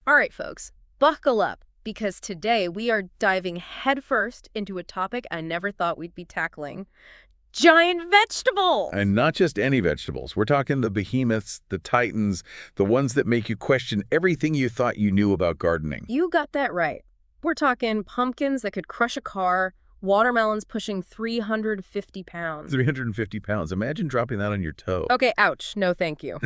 All right, folks, buckle up because today we are diving headfirst into a topic I never thought we'd be tackling: giant vegetables. And not just any vegetables. We're talking the behemoths, the titans, the ones that make you question everything you thought you knew about gardening. You got that right. We're talking pumpkins that could crush a car, watermelons pushing 350 pounds. 350 pounds. Imagine dropping that on your toe. Okay, ouch. No, thank you.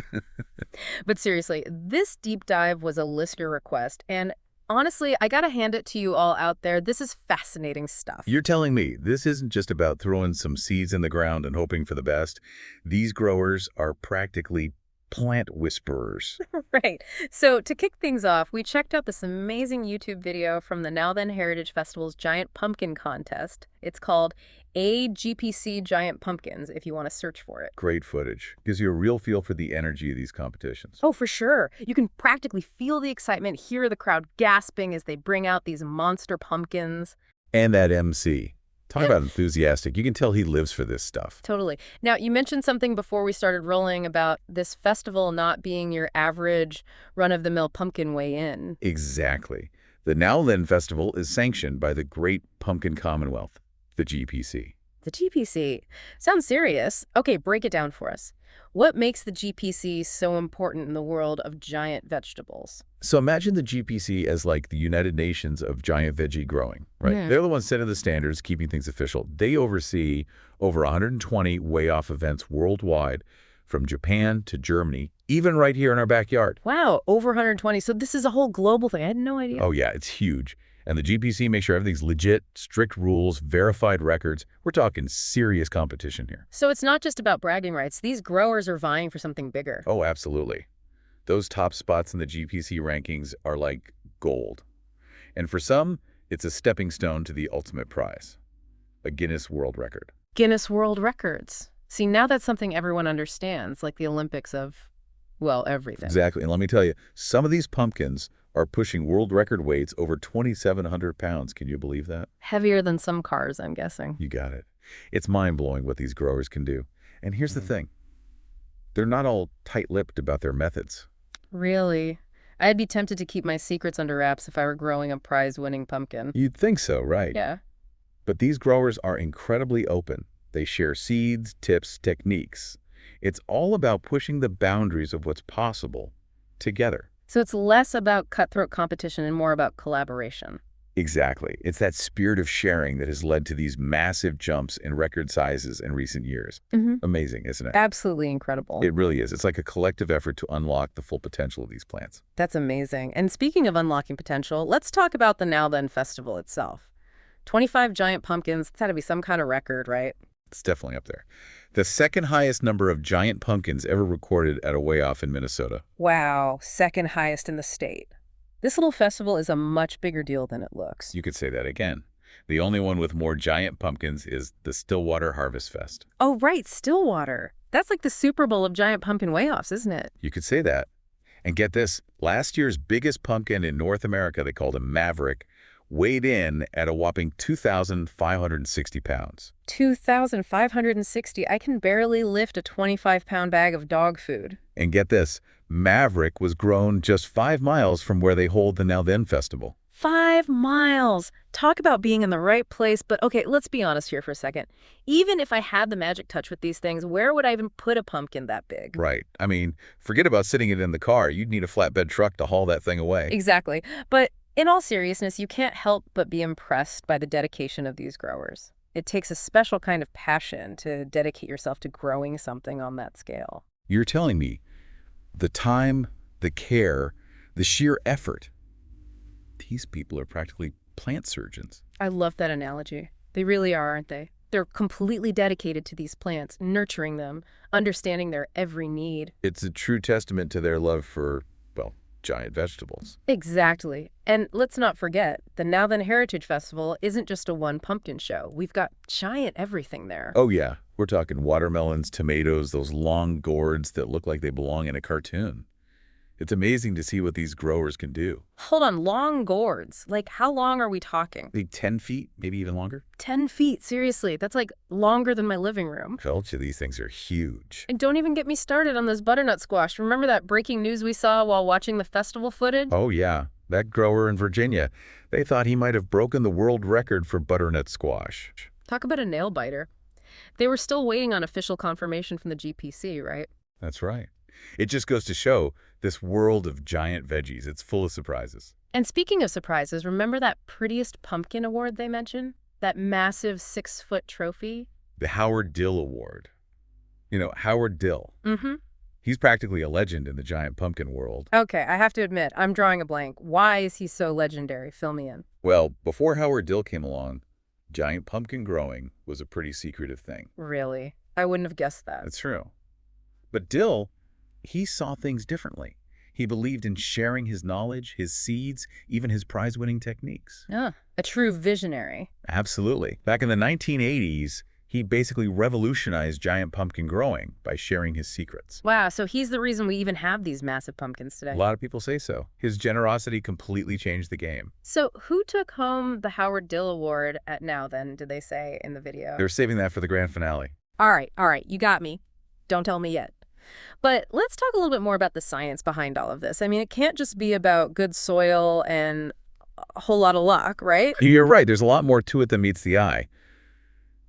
But seriously, this deep dive was a listener request, and honestly, I gotta hand it to you all out there. This is fascinating stuff. You're telling me this isn't just about throwing some seeds in the ground and hoping for the best. These growers are practically plant whisperers. Right. So to kick things off, we checked out this amazing YouTube video from the Nowthen Heritage Festival's Giant Pumpkin Contest. It's called AGPC Giant Pumpkins, if you want to search for it. Great footage. Gives you a real feel for the energy of these competitions. Oh, for sure. You can practically feel the excitement, hear the crowd gasping as they bring out these monster pumpkins. And that MC. Talk about enthusiastic. You can tell he lives for this stuff. Totally. Now, you mentioned something before we started rolling about this festival not being your average run-of-the-mill pumpkin weigh-in. Exactly. The Nowthen Festival is sanctioned by the Great Pumpkin Commonwealth, the GPC. The GPC. Sounds serious. Okay, break it down for us. What makes the GPC so important in the world of giant vegetables? So imagine the GPC as like the United Nations of giant veggie growing, right? Yeah. They're the ones setting the standards, keeping things official. They oversee over 120 way-off events worldwide, from Japan to Germany, even right here in our backyard. Wow, over 120. So this is a whole global thing. I had no idea. Oh yeah, it's huge. And the GPC makes sure everything's legit, strict rules, verified records. We're talking serious competition here. So it's not just about bragging rights. These growers are vying for something bigger. Oh, absolutely. Those top spots in the GPC rankings are like gold. And for some, it's a stepping stone to the ultimate prize, a Guinness World Record. Guinness World Records. See, now that's something everyone understands, like the Olympics of, well, everything. Exactly. And let me tell you, some of these pumpkins are pushing world record weights over 2,700 pounds. Can you believe that? Heavier than some cars, I'm guessing. You got it. It's mind-blowing what these growers can do. And here's the thing. They're not all tight-lipped about their methods. Really? I'd be tempted to keep my secrets under wraps if I were growing a prize-winning pumpkin. You'd think so, right? Yeah. But these growers are incredibly open. They share seeds, tips, techniques. It's all about pushing the boundaries of what's possible together. So it's less about cutthroat competition and more about collaboration. Exactly. It's that spirit of sharing that has led to these massive jumps in record sizes in recent years. Amazing, isn't it? Absolutely incredible. It really is. It's like a collective effort to unlock the full potential of these plants. That's amazing. And speaking of unlocking potential, let's talk about the Nowthen Festival itself. 25 giant pumpkins, that's got to be some kind of record, right? It's definitely up there. The second highest number of giant pumpkins ever recorded at a weigh-off in Minnesota. Wow, second highest in the state. This little festival is a much bigger deal than it looks. You could say that again. The only one with more giant pumpkins is the Stillwater Harvest Fest. Oh, right, Stillwater. That's like the Super Bowl of giant pumpkin weigh-offs, isn't it? You could say that. And get this, last year's biggest pumpkin in North America, they called him Maverick, weighed in at a whopping 2,560 pounds. 2,560. I can barely lift a 25-pound bag of dog food. And get this, Maverick was grown just 5 miles from where they hold the Nowthen Festival. 5 miles. Talk about being in the right place. But okay, let's be honest here for a second. Even if I had the magic touch with these things, where would I even put a pumpkin that big? Right. I mean, forget about sitting it in the car. You'd need a flatbed truck to haul that thing away. Exactly. But in all seriousness, you can't help but be impressed by the dedication of these growers. It takes a special kind of passion to dedicate yourself to growing something on that scale. You're telling me the time, the care, the sheer effort. These people are practically plant surgeons. I love that analogy. They really are, aren't they? They're completely dedicated to these plants, nurturing them, understanding their every need. It's a true testament to their love for, well, giant vegetables. Exactly. And let's not forget, the Nowthen Heritage Festival isn't just a one pumpkin show. We've got giant everything there. Oh, yeah. We're talking watermelons, tomatoes, those long gourds that look like they belong in a cartoon. It's amazing to see what these growers can do. Hold on, long gourds. Like, how long are we talking? Maybe 10 feet, maybe even longer. 10 feet, seriously. That's like longer than my living room. I told you these things are huge. And don't even get me started on this butternut squash. Remember that breaking news we saw while watching the festival footage? Oh, yeah. That grower in Virginia, they thought he might have broken the world record for butternut squash. Talk about a nail biter. They were still waiting on official confirmation from the GPC, right? That's right. It just goes to show this world of giant veggies. It's full of surprises. And speaking of surprises, remember that prettiest pumpkin award they mentioned? That massive 6-foot trophy? The Howard Dill Award. You know, Howard Dill. Mm-hmm. He's practically a legend in the giant pumpkin world. Okay, I have to admit, I'm drawing a blank. Why is he so legendary? Fill me in. Well, before Howard Dill came along, giant pumpkin growing was a pretty secretive thing. Really? I wouldn't have guessed that. That's true. But Dill, he saw things differently. He believed in sharing his knowledge, his seeds, even his prize-winning techniques. Ah, a true visionary. Absolutely. Back in the 1980s, he basically revolutionized giant pumpkin growing by sharing his secrets. Wow, so he's the reason we even have these massive pumpkins today. A lot of people say so. His generosity completely changed the game. So who took home the Howard Dill Award at Nowthen, did they say in the video? They're saving that for the grand finale. All right, you got me. Don't tell me yet. But let's talk a little bit more about the science behind all of this. I mean, it can't just be about good soil and a whole lot of luck, right? You're right. There's a lot more to it than meets the eye.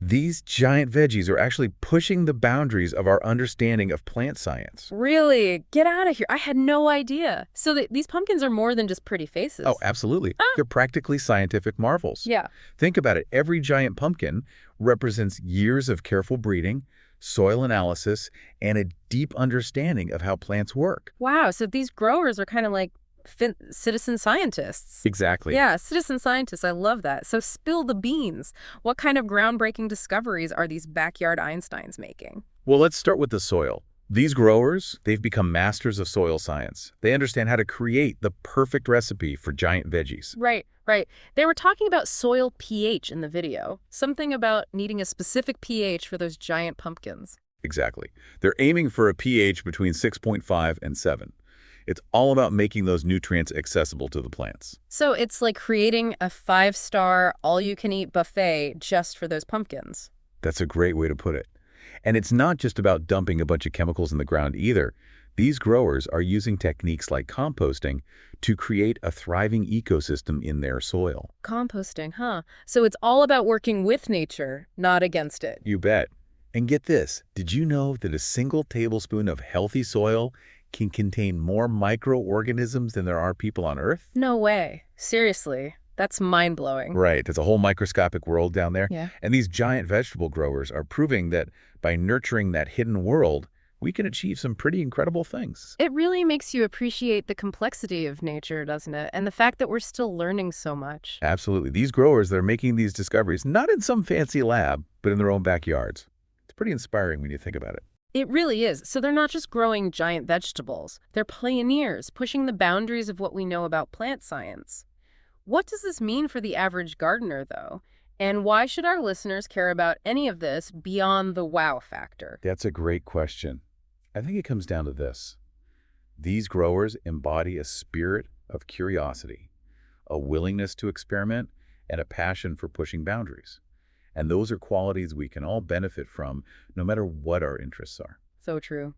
These giant veggies are actually pushing the boundaries of our understanding of plant science. Really? Get out of here. I had no idea. So these pumpkins are more than just pretty faces. Oh, absolutely. They're practically scientific marvels. Yeah. Think about it. Every giant pumpkin represents years of careful breeding, soil analysis, and a deep understanding of how plants work. Wow, so these growers are kind of like citizen scientists. Exactly. Yeah, citizen scientists. I love that. So spill the beans. What kind of groundbreaking discoveries are these backyard Einsteins making? Well, let's start with the soil. These growers, they've become masters of soil science. They understand how to create the perfect recipe for giant veggies. Right. They were talking about soil pH in the video. Something about needing a specific pH for those giant pumpkins. Exactly. They're aiming for a pH between 6.5 and 7. It's all about making those nutrients accessible to the plants. So it's like creating a 5-star, all-you-can-eat buffet just for those pumpkins. That's a great way to put it. And it's not just about dumping a bunch of chemicals in the ground either. These growers are using techniques like composting to create a thriving ecosystem in their soil. Composting, huh? So it's all about working with nature, not against it. You bet. And get this, did you know that a single tablespoon of healthy soil can contain more microorganisms than there are people on Earth? No way. Seriously. That's mind-blowing. Right. There's a whole microscopic world down there. Yeah. And these giant vegetable growers are proving that by nurturing that hidden world, we can achieve some pretty incredible things. It really makes you appreciate the complexity of nature, doesn't it? And the fact that we're still learning so much. Absolutely. These growers that are making these discoveries, not in some fancy lab, but in their own backyards. It's pretty inspiring when you think about it. It really is. So they're not just growing giant vegetables. They're pioneers, pushing the boundaries of what we know about plant science. What does this mean for the average gardener, though? And why should our listeners care about any of this beyond the wow factor? That's a great question. I think it comes down to this. These growers embody a spirit of curiosity, a willingness to experiment, and a passion for pushing boundaries. And those are qualities we can all benefit from, no matter what our interests are. So true.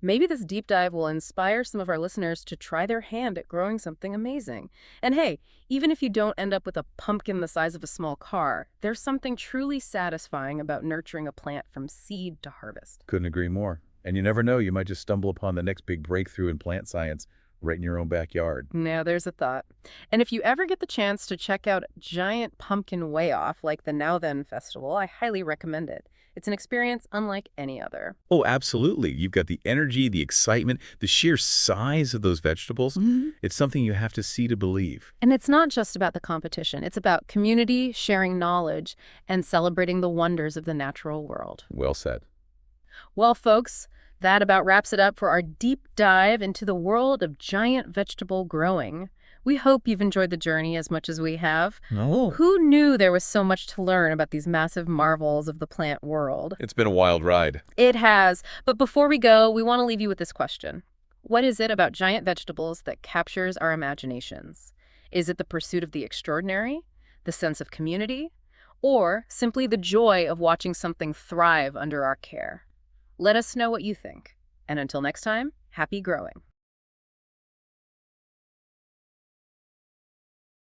Maybe this deep dive will inspire some of our listeners to try their hand at growing something amazing. And hey, even if you don't end up with a pumpkin the size of a small car, there's something truly satisfying about nurturing a plant from seed to harvest. Couldn't agree more. And you never know, you might just stumble upon the next big breakthrough in plant science right in your own backyard. Now there's a thought. And if you ever get the chance to check out Giant Pumpkin Way Off, like the Nowthen Festival, I highly recommend it. It's an experience unlike any other. Oh, absolutely. You've got the energy, the excitement, the sheer size of those vegetables. It's something you have to see to believe. And it's not just about the competition. It's about community, sharing knowledge, and celebrating the wonders of the natural world. Well said. Well, folks, that about wraps it up for our deep dive into the world of giant vegetable growing. We hope you've enjoyed the journey as much as we have. No. Who knew there was so much to learn about these massive marvels of the plant world? It's been a wild ride. It has. But before we go, we want to leave you with this question. What is it about giant vegetables that captures our imaginations? Is it the pursuit of the extraordinary, the sense of community, or simply the joy of watching something thrive under our care? Let us know what you think. And until next time, happy growing.